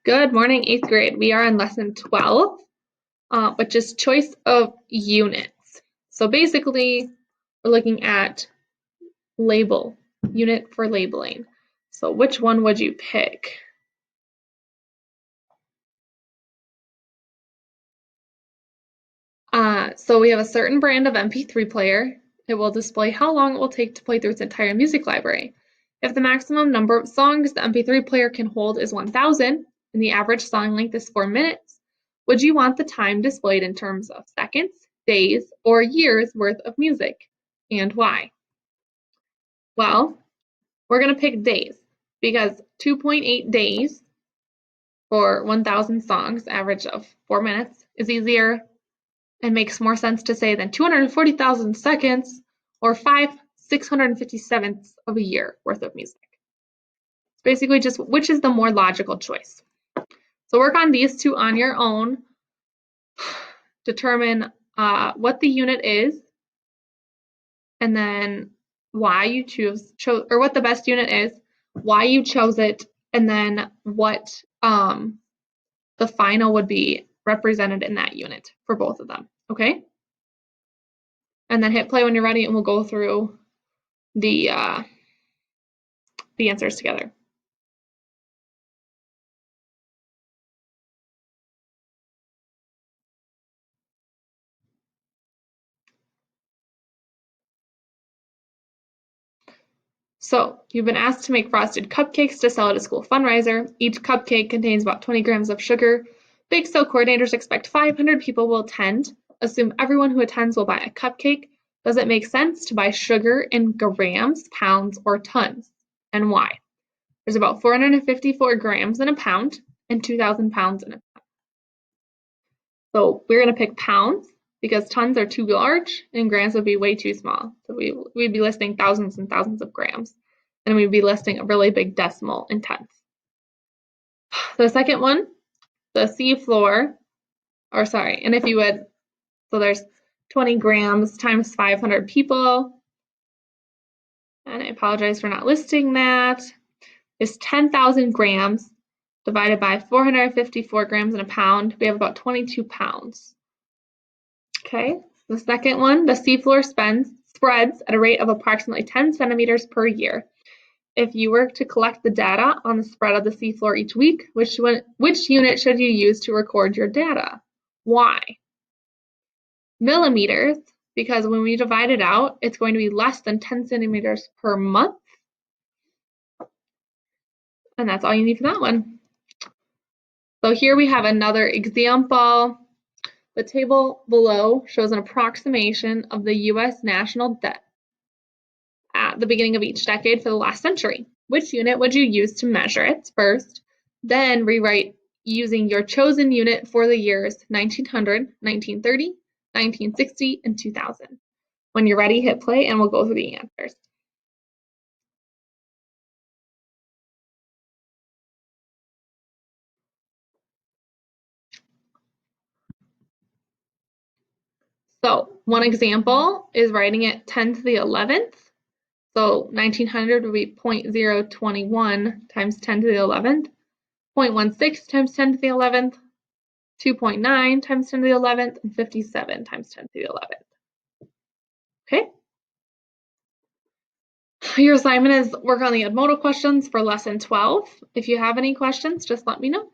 Good morning, 8th grade. We are on lesson 12, which is choice of units. So basically, we're looking at unit for labeling. So which one would you pick? So we have a certain brand of MP3 player. It will display how long it will take to play through its entire music library. If the maximum number of songs the MP3 player can hold is 1,000, and the average song length is 4 minutes, would you want the time displayed in terms of seconds, days, or years worth of music, and why? Well, we're going to pick days because 2.8 days for 1,000 songs, average of 4 minutes, is easier and makes more sense to say than 240,000 seconds or 657ths of a year worth of music. It's basically just which is the more logical choice. So work on these two on your own. Determine what the unit is, and then why you chose or what the best unit is, why you chose it, and then what the final would be represented in that unit for both of them. Okay? And then hit play when you're ready, and we'll go through the answers together. So you've been asked to make frosted cupcakes to sell at a school fundraiser. Each cupcake contains about 20 grams of sugar. Bake sale coordinators expect 500 people will attend. Assume everyone who attends will buy a cupcake. Does it make sense to buy sugar in grams, pounds, or tons? And why? There's about 454 grams in a pound and 2,000 pounds in a pound. So we're going to pick pounds because tons are too large and grams would be way too small. So we'd be listing thousands and thousands of grams, and we'd be listing a really big decimal in tenths. The second one, the seafloor, and if you would, so there's 20 grams times 500 people, and I apologize for not listing that, is 10,000 grams divided by 454 grams in a pound. We have about 22 pounds. Okay, the second one, the seafloor spreads at a rate of approximately 10 centimeters per year. If you were to collect the data on the spread of the seafloor each week, which unit should you use to record your data? Why? Millimeters, because when we divide it out, it's going to be less than 10 centimeters per month. And that's all you need for that one. So here we have another example. The table below shows an approximation of the U.S. national debt at the beginning of each decade for the last century. Which unit would you use to measure it first? Then rewrite using your chosen unit for the years 1900, 1930, 1960, and 2000. When you're ready, hit play and we'll go through the answers. So one example is writing it 10 to the 11th. So 1900 would be 0.021 times 10 to the 11th, 0.16 times 10 to the 11th, 2.9 times 10 to the 11th, and 57 times 10 to the 11th. Okay? Your assignment is work on the Edmodo questions for lesson 12. If you have any questions, just let me know.